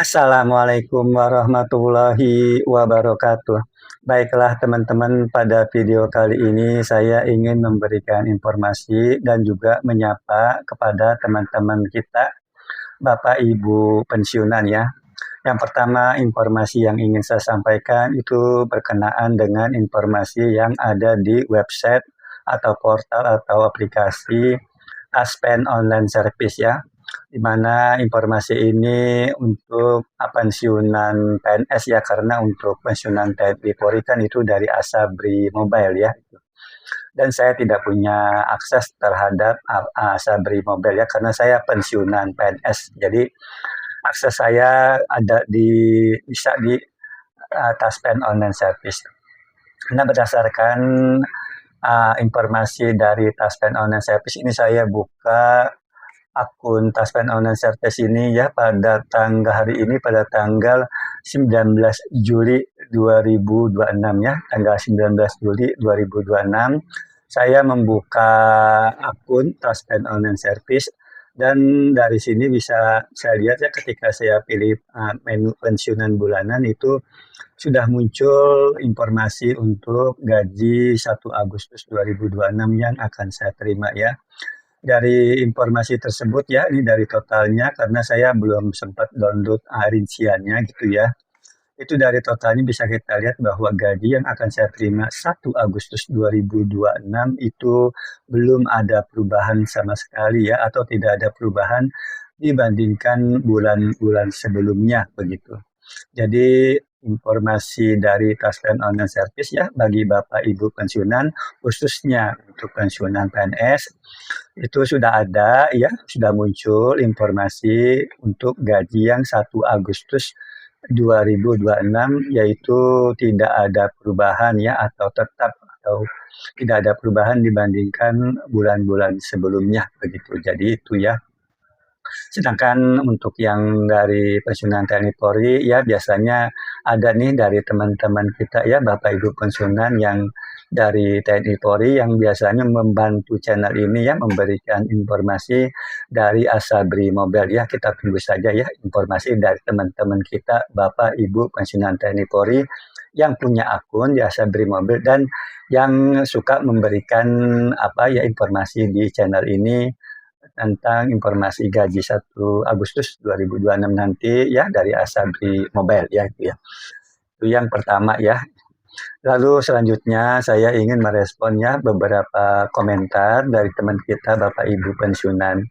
Assalamualaikum warahmatullahi wabarakatuh. Baiklah teman-teman, pada video kali ini saya ingin memberikan informasi dan juga menyapa kepada teman-teman kita, Bapak Ibu pensiunan ya. Yang pertama, informasi yang ingin saya sampaikan itu berkenaan dengan informasi yang ada di website atau portal atau aplikasi Taspen Online Service ya, di mana informasi ini untuk pensiunan PNS ya, karena untuk pensiunan TNI Polri kan itu dari Asabri Mobile ya. Dan saya tidak punya akses terhadap Asabri Mobile ya, karena saya pensiunan PNS. Jadi akses saya bisa di Taspen Online Service. Nah, berdasarkan informasi dari Taspen Online Service ini, saya buka akun Taspen Online Service ini ya pada tanggal 19 Juli 2026 ya, tanggal 19 Juli 2026 saya membuka akun Taspen Online Service, dan dari sini bisa saya lihat ya, ketika saya pilih menu pensiunan bulanan itu sudah muncul informasi untuk gaji 1 Agustus 2026 yang akan saya terima ya. Dari informasi tersebut ya, ini dari totalnya karena saya belum sempat download rinciannya gitu ya. Itu dari totalnya bisa kita lihat bahwa gaji yang akan saya terima 1 Agustus 2026 itu belum ada perubahan sama sekali ya, atau tidak ada perubahan dibandingkan bulan-bulan sebelumnya begitu. Jadi informasi dari Taspen Online Service ya bagi Bapak Ibu pensiunan, khususnya untuk pensiunan PNS, itu sudah ada ya, sudah muncul informasi untuk gaji yang 1 Agustus 2026, yaitu tidak ada perubahan ya, atau tidak ada perubahan dibandingkan bulan-bulan sebelumnya begitu. Jadi itu ya. Sedangkan untuk yang dari pensiunan TNI Polri ya, biasanya ada nih dari teman-teman kita ya, Bapak Ibu pensiunan yang dari TNI Polri yang biasanya membantu channel ini ya, memberikan informasi dari Asabri Mobile ya. Kita tunggu saja ya informasi dari teman-teman kita, Bapak Ibu pensiunan TNI Polri yang punya akun di Asabri Mobile dan yang suka memberikan informasi di channel ini tentang informasi gaji 1 Agustus 2026 nanti ya, dari Asabri Mobile ya itu ya. Itu yang pertama ya. Lalu selanjutnya saya ingin meresponnya beberapa komentar dari teman kita Bapak Ibu pensiunan.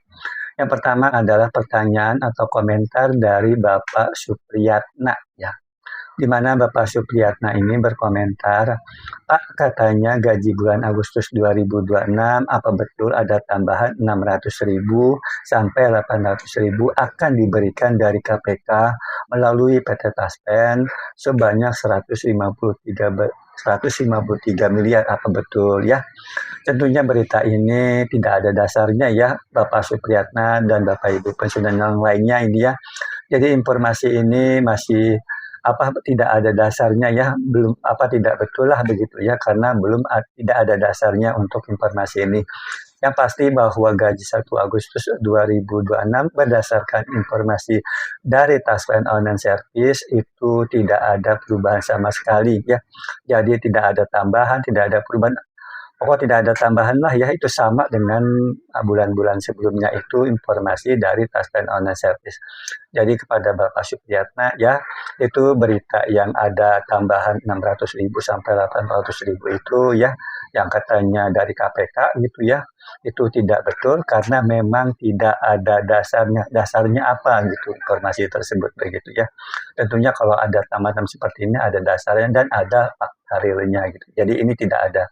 Yang pertama adalah pertanyaan atau komentar dari Bapak Supriyatna ya, di mana Bapak Supriyatna ini berkomentar, "Pak, katanya gaji bulan Agustus 2026 apa betul ada tambahan 600.000 sampai 800.000 akan diberikan dari KPK melalui PT Taspen sebanyak 153 miliar, apa betul ya?" Tentunya berita ini tidak ada dasarnya ya, Bapak Supriyatna dan Bapak Ibu pensiunan yang lainnya ini ya. Jadi informasi ini masih tidak ada dasarnya ya, belum tidak betul lah begitu ya, karena tidak ada dasarnya untuk informasi ini. Yang pasti bahwa gaji 1 Agustus 2026 berdasarkan informasi dari Taspen Online Service itu tidak ada perubahan sama sekali ya. Jadi tidak ada tambahan, tidak ada perubahan. Pokoknya tidak ada tambahan lah ya, itu sama dengan bulan-bulan sebelumnya, itu informasi dari Taspen Online Service. Jadi kepada Bapak Supriyatna ya, itu berita yang ada tambahan 600.000 sampai 800.000 itu ya, yang katanya dari KPK gitu ya, itu tidak betul karena memang tidak ada dasarnya. Dasarnya apa gitu informasi tersebut begitu ya. Tentunya kalau ada tambahan seperti ini ada dasarnya dan ada fakta realnya gitu. Jadi ini tidak ada.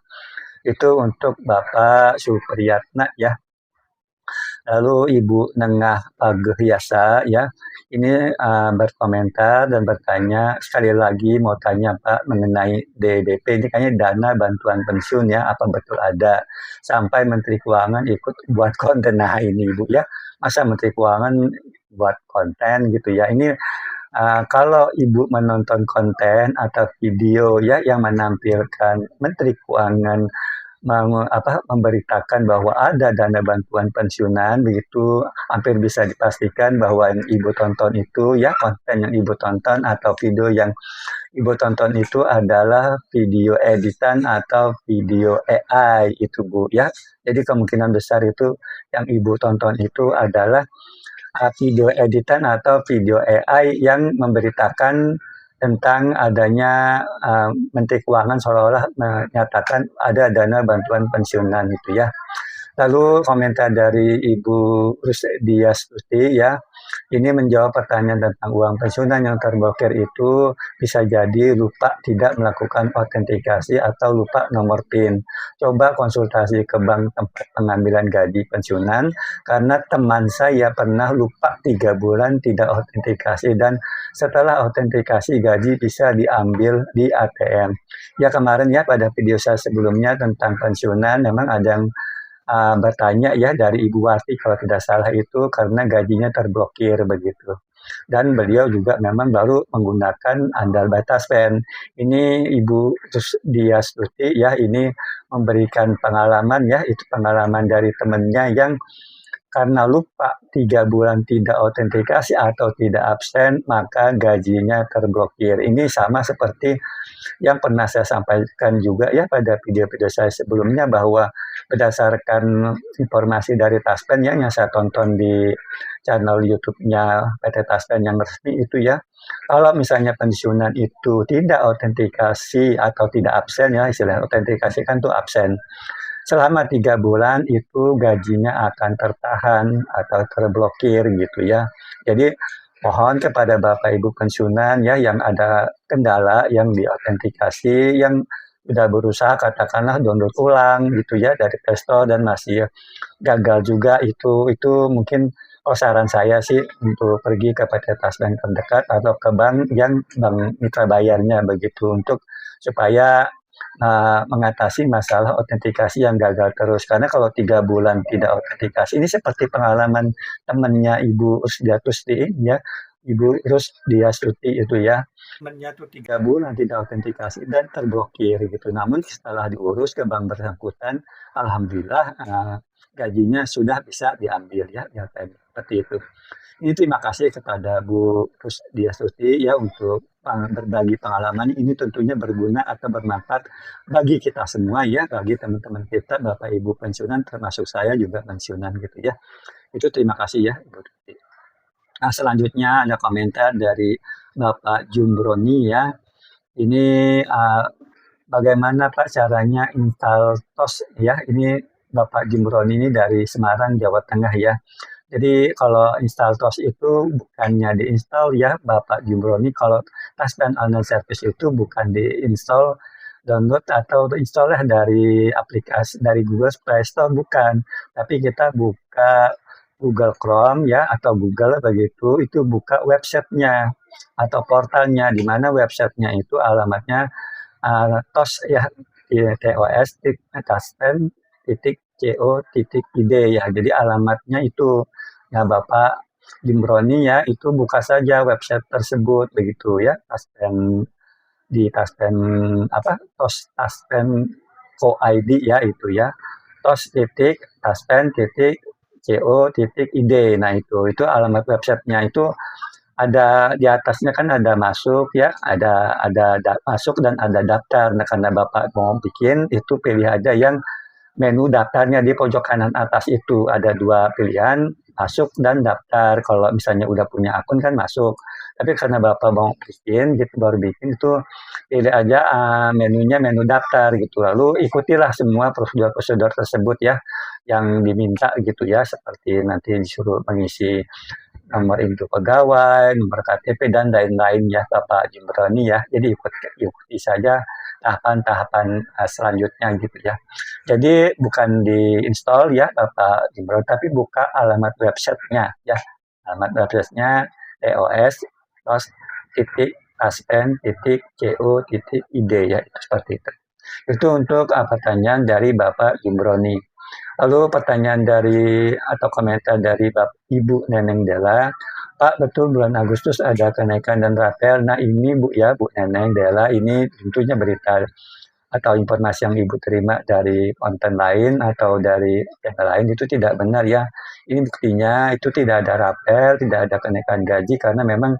Itu untuk Bapak Supriyatna ya. Lalu Ibu Nengah Pagehyasa ya, ini berkomentar dan bertanya, sekali lagi mau tanya Pak mengenai DBP, ini kayaknya dana bantuan pensiun ya, apa betul ada? Sampai Menteri Keuangan ikut buat konten. Nah ini Ibu ya, masa Menteri Keuangan buat konten gitu ya. Ini kalau Ibu menonton konten atau video ya yang menampilkan Menteri Keuangan memberitakan bahwa ada dana bantuan pensiunan begitu, hampir bisa dipastikan bahwa yang Ibu tonton itu ya, konten yang Ibu tonton atau video yang Ibu tonton itu adalah video editan atau video AI itu Bu ya. Jadi kemungkinan besar itu yang Ibu tonton itu adalah video editan atau video AI yang memberitakan tentang adanya Menteri Keuangan seolah-olah menyatakan ada dana bantuan pensiunan itu ya. Lalu komentar dari Ibu Rusdia Stuti ya, ini menjawab pertanyaan tentang uang pensiunan yang terblokir itu bisa jadi lupa tidak melakukan autentikasi atau lupa nomor PIN. Coba konsultasi ke bank tempat pengambilan gaji pensiunan, karena teman saya pernah lupa 3 bulan tidak autentikasi dan setelah autentikasi gaji bisa diambil di ATM. Ya kemarin ya pada video saya sebelumnya tentang pensiunan memang ada yang bertanya ya dari Ibu Wati kalau tidak salah itu karena gajinya terblokir begitu. Dan beliau juga memang baru menggunakan andal batas pen. Ini Ibu Dia Stuti ya ini memberikan pengalaman ya, itu pengalaman dari temannya yang karena lupa 3 bulan tidak autentikasi atau tidak absen, maka gajinya terblokir. Ini sama seperti yang pernah saya sampaikan juga ya pada video-video saya sebelumnya bahwa berdasarkan informasi dari Taspen ya yang saya tonton di channel YouTube-nya PT Taspen yang resmi itu ya, kalau misalnya pensiunan itu tidak autentikasi atau tidak absen ya, istilah autentikasi kan tuh absen. Selama 3 bulan itu gajinya akan tertahan atau terblokir gitu ya. Jadi mohon kepada Bapak Ibu pensiunan ya yang ada kendala yang diautentikasi, yang sudah berusaha katakanlah download ulang gitu ya dari Play Store dan masih gagal juga itu mungkin saran saya sih untuk pergi ke PT Tas Bank terdekat atau ke bank yang bank mitra bayarnya begitu untuk supaya mengatasi masalah autentikasi yang gagal terus. Karena kalau 3 bulan tidak autentikasi, ini seperti pengalaman temannya Ibu Rusdiatusti ya, Ibu Rusdiastuti itu ya, temannya tuh 3 bulan tidak autentikasi dan terblokir gitu. Namun setelah diurus ke bank bersangkutan, alhamdulillah gajinya sudah bisa diambil ya, ya seperti itu. Ini terima kasih kepada Bu Rusdiastuti ya untuk berbagi pengalaman ini tentunya berguna atau bermanfaat bagi kita semua ya, bagi teman-teman kita, Bapak Ibu pensiunan termasuk saya juga pensiunan gitu ya. Itu terima kasih ya Ibu Tuti. Nah selanjutnya ada komentar dari Bapak Jumbroni ya. Ini bagaimana Pak caranya install TOS ya. Ini Bapak Jumbroni ini dari Semarang, Jawa Tengah ya. Jadi kalau install TOS itu bukannya diinstal ya Bapak Jumbroni, kalau Taspen Online Service itu bukan diinstal, download atau install dari aplikasi dari Google Play Store bukan, tapi kita buka Google Chrome ya atau Google begitu, itu buka websitenya atau portalnya di mana websitenya itu alamatnya TOS ya, TOS Taspen .co.id ya. Jadi alamatnya itu ya Bapak Jumbroni ya itu buka saja website tersebut begitu ya Taspen di Taspen TOS Taspen co.id ya itu ya TOS Taspen co.id. Nah itu alamat websitenya itu ada di atasnya kan ada masuk ya ada masuk dan ada daftar. Nah karena Bapak mau bikin itu pilih aja yang menu daftarnya di pojok kanan atas itu ada 2 pilihan, masuk dan daftar. Kalau misalnya udah punya akun kan masuk. Tapi karena Bapak mau bikin gitu baru bikin itu pilih aja menunya menu daftar gitu. Lalu ikutilah semua prosedur-prosedur tersebut ya yang diminta gitu ya seperti nanti disuruh mengisi nomor induk pegawai, nomor KTP dan lain-lain ya Bapak Jumbroni ya. Jadi ikuti saja tahapan-tahapan selanjutnya gitu ya. Jadi bukan diinstal ya Bapak Jumbroni, tapi buka alamat websitenya ya. Alamat websitenya tos.taspen.co.id ya, itu seperti itu. Itu untuk pertanyaan dari Bapak Jumbroni. Lalu pertanyaan dari atau komentar dari Ibu Neneng Dela, Pak betul bulan Agustus ada kenaikan dan rapel. Nah ini Bu ya Bu Neneng Dela ini tentunya berita atau informasi yang Ibu terima dari konten lain atau dari channel lain itu tidak benar ya. Ini buktinya itu tidak ada rapel, tidak ada kenaikan gaji karena memang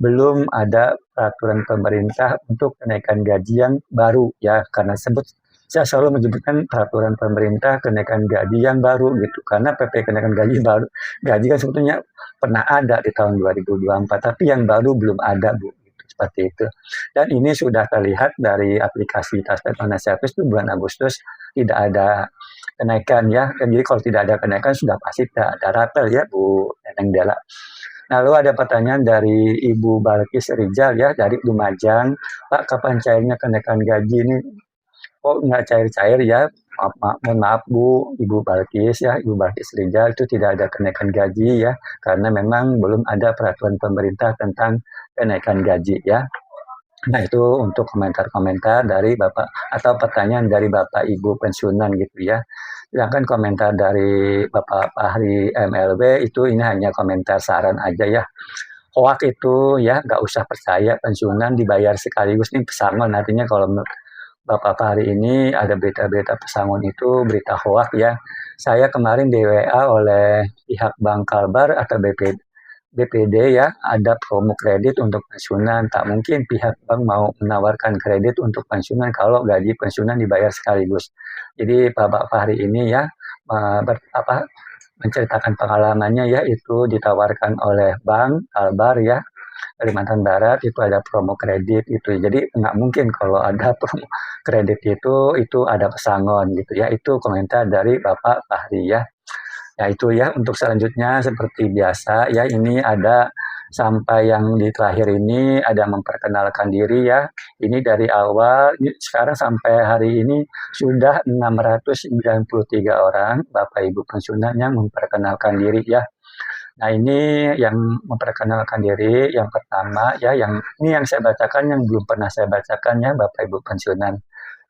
belum ada peraturan pemerintah untuk kenaikan gaji yang baru ya, karena saya selalu menyebutkan peraturan pemerintah kenaikan gaji yang baru gitu, karena PP kenaikan gaji baru, gaji kan sebetulnya pernah ada di tahun 2024, tapi yang baru belum ada Bu, gitu, seperti itu. Dan ini sudah terlihat dari aplikasi Taspen Online Service itu bulan Agustus tidak ada kenaikan ya, dan jadi kalau tidak ada kenaikan sudah pasti tidak ada rapel ya Bu Neneng Dela. Lalu ada pertanyaan dari Ibu Balkis Rizal ya, dari Lumajang. Pak, kapan cairnya kenaikan gaji ini? Kok nggak cair-cair ya? Mohon maaf Bu, Ibu Balkis ya, Ibu Balkis Rizal itu tidak ada kenaikan gaji ya, karena memang belum ada peraturan pemerintah tentang kenaikan gaji ya. Nah itu untuk komentar-komentar dari Bapak atau pertanyaan dari Bapak Ibu pensiunan gitu ya. Sedangkan komentar dari Bapak Fahri MLB itu ini hanya komentar saran aja ya. Hoak itu ya nggak usah percaya, pensiunan dibayar sekaligus nih pesangon, artinya kalau Bapak Fahri ini ada berita-berita pesangon itu berita hoak ya. Saya kemarin di WA oleh pihak Bank Kalbar atau BPD ya, ada promo kredit untuk pensiunan. Tak mungkin pihak bank mau menawarkan kredit untuk pensiunan kalau gaji pensiunan dibayar sekaligus. Jadi Bapak Fahri ini ya menceritakan pengalamannya ya, itu ditawarkan oleh Bank Kalbar ya, Kalimantan Barat itu ada promo kredit itu. Jadi nggak mungkin kalau ada promo kredit itu ada pesangon gitu ya. Itu komentar dari Bapak Fahri ya. Ya itu ya, untuk selanjutnya seperti biasa ya, ini ada sampai yang di terakhir ini ada memperkenalkan diri ya. Ini dari awal, ini sekarang sampai hari ini sudah 693 orang Bapak Ibu pensiunan yang memperkenalkan diri ya. Nah ini yang memperkenalkan diri yang pertama ya, yang ini yang saya bacakan yang belum pernah saya bacakan ya Bapak Ibu pensiunan.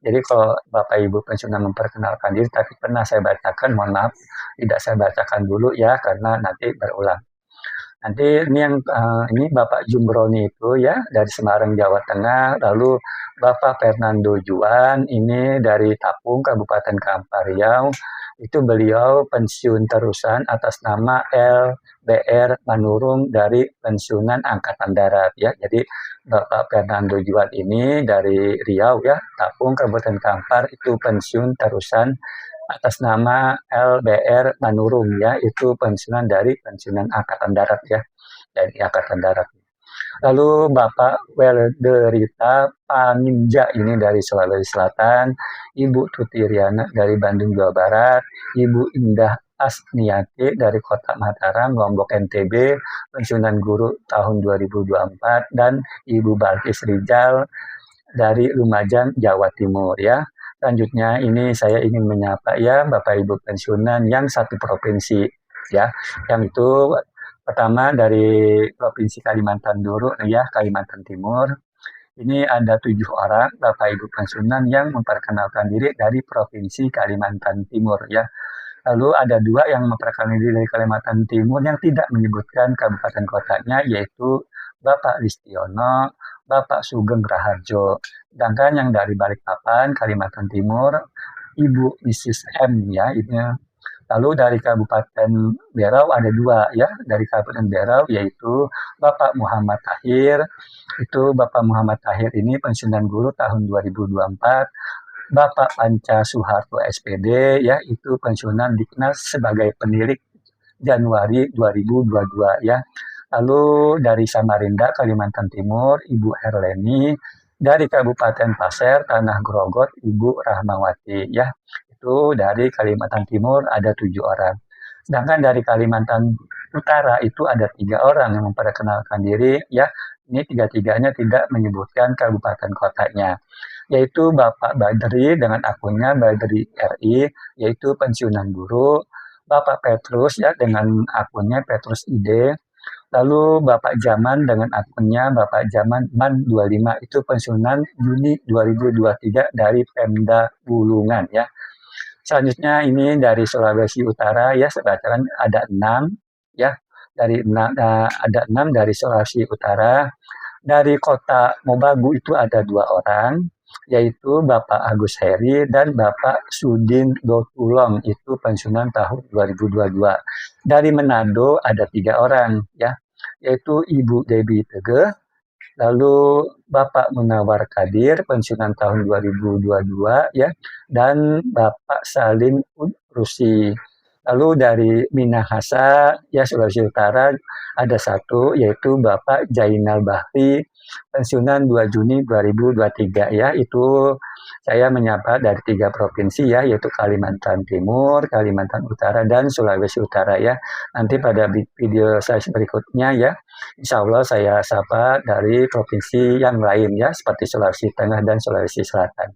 Jadi kalau Bapak Ibu pensiunan memperkenalkan diri tapi pernah saya bacakan, mohon maaf tidak saya bacakan dulu ya karena nanti berulang. Nanti ini yang ini Bapak Jumbroni itu ya dari Semarang Jawa Tengah, lalu Bapak Fernando Juan ini dari Tapung Kabupaten Kampar Riau. Itu beliau pensiun terusan atas nama LBR Manurung dari pensiunan Angkatan Darat ya. Jadi Bapak Fernando Juan ini dari Riau ya, Tapung Kabupaten Kampar itu pensiun terusan atas nama LBR Manurung ya, itu pensiunan dari pensiunan Angkatan Darat ya, dari Angkatan Darat. Lalu Bapak Welderita Paninja ini dari Sulawesi Selatan, Ibu Tuti Riana dari Bandung Jawa Barat, Ibu Indah Asniati dari Kota Mataram, Lombok NTB, pensiunan guru tahun 2024, dan Ibu Balkis Rizal dari Lumajang, Jawa Timur ya. Selanjutnya ini saya ingin menyapa ya Bapak Ibu pensiunan yang satu provinsi ya. Yang itu pertama dari Provinsi Kalimantan dulu ya, Kalimantan Timur. Ini ada 7 orang Bapak Ibu pensiunan yang memperkenalkan diri dari Provinsi Kalimantan Timur ya. Lalu ada 2 yang memperkenalkan diri dari Kalimantan Timur yang tidak menyebutkan kabupaten kotanya, yaitu Bapak Listiono, Bapak Sugeng Raharjo. Sedangkan yang dari Balikpapan, Kalimantan Timur, Ibu Mrs. M ya, ini. Lalu dari Kabupaten Berau ada 2 ya, dari Kabupaten Berau yaitu Bapak Muhammad Tahir. Itu Bapak Muhammad Tahir ini pensiunan guru tahun 2024. Bapak Panca Soeharto SPD ya, itu pensiunan dikenal sebagai penilik Januari 2022 ya. Lalu dari Samarinda, Kalimantan Timur, Ibu Herleni. Dari Kabupaten Pasir, Tanah Grogot, Ibu Rahmawati ya. Itu dari Kalimantan Timur ada 7 orang. Sedangkan dari Kalimantan Utara itu ada 3 orang yang memperkenalkan diri ya. Ini tiga-tiganya tidak menyebutkan kabupaten kotanya, yaitu Bapak Badri dengan akunnya Badri RI, yaitu pensiunan guru, Bapak Petrus ya dengan akunnya Petrus ID, lalu Bapak Jaman dengan akunnya Bapak Jaman Man 25, itu pensiunan Juni 2023 dari Pemda Bulungan ya. Selanjutnya ini dari Sulawesi Utara ya, saya bacakan ada 6 ya, dari 6, ada 6 dari Sulawesi Utara. Dari kota Mobagu itu ada 2 orang. yaitu Bapak Agus Heri dan Bapak Sudin Dotulong, itu pensiunan tahun 2022. Dari Manado ada 3 orang ya, yaitu Ibu Debbie Tege, lalu Bapak Munawar Kadir pensiunan tahun 2022 ya, dan Bapak Salim Rusi. Lalu dari Minahasa ya, Sulawesi Utara ada satu, yaitu Bapak Jainal Bahri pensiunan 2 Juni 2023 ya. Itu saya menyapa dari 3 provinsi ya, yaitu Kalimantan Timur, Kalimantan Utara, dan Sulawesi Utara ya. Nanti pada video saya berikutnya ya, insya Allah saya sapa dari provinsi yang lain ya, seperti Sulawesi Tengah dan Sulawesi Selatan.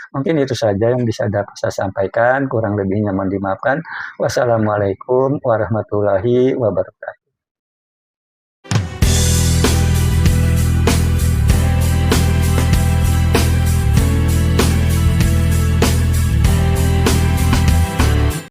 Mungkin itu saja yang bisa dapat saya sampaikan, kurang lebihnya mohon dimaafkan. Wassalamualaikum warahmatullahi wabarakatuh.